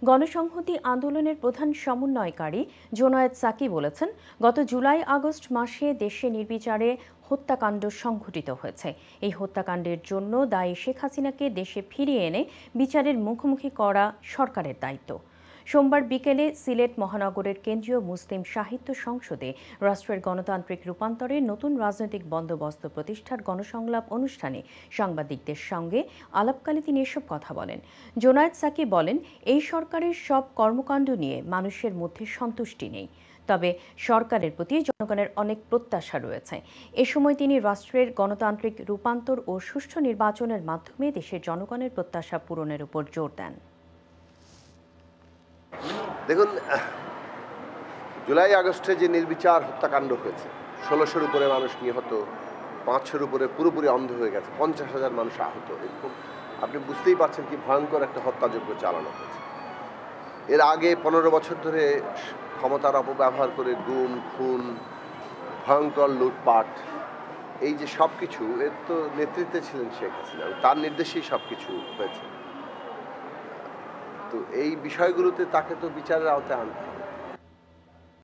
গণসংহতি আন্দোলনের প্রধান সমন্বয়কারী জোনায়েদ সাকি বলেছেন, গত জুলাই আগস্ট মাসে দেশে নির্বিচারে হত্যাকাণ্ড সংঘটিত হয়েছে। এই হত্যাকাণ্ডের জন্য দায়ী শেখ হাসিনাকে দেশে ফিরিয়ে এনে বিচারের মুখোমুখি করা সরকারের দায়িত্ব। সোমবার বিকেলে সিলেট মহানগরের কেন্দ্রীয় মুসলিম সাহিত্য সংসদে রাষ্ট্রের গণতান্ত্রিক রূপান্তরে নতুন রাজনৈতিক বন্দোবস্ত প্রতিষ্ঠার গণসংলাপ অনুষ্ঠানে সাংবাদিকদের সঙ্গে আলাপকালে তিনি এসব কথা বলেন। জোনায়েদ সাকি বলেন, এই সরকারের সব কর্মকাণ্ড নিয়ে মানুষের মধ্যে সন্তুষ্টি নেই, তবে সরকারের প্রতি জনগণের অনেক প্রত্যাশা রয়েছে। এ সময় তিনি রাষ্ট্রের গণতান্ত্রিক রূপান্তর ও সুষ্ঠু নির্বাচনের মাধ্যমে দেশের জনগণের প্রত্যাশা পূরণের উপর জোর দেন। দেখুন, জুলাই আগস্টে যে নির্বিচার হত্যাকাণ্ড হয়েছে, ১৬০০-র উপরে মানুষ নিহত, ৫০০-র উপরে পুরোপুরি অন্ধ হয়ে গেছে, ৫০,০০০ মানুষ আহত, এরকম আপনি বুঝতেই পারছেন কি ভয়ঙ্কর একটা হত্যাযজ্ঞ চালানো হয়েছে। এর আগে ১৫ বছর ধরে ক্ষমতার অপব্যবহার করে গুম, খুন, ভয়ঙ্কর লুটপাট, এই যে সব কিছু, এর তো নেতৃত্বে ছিলেন শেখ হাসিনা, তার নির্দেশেই সব কিছু হয়েছে। তো এই বিষয়গুলোতে তাকে তো বিচারের আওতায় আনতে হবে।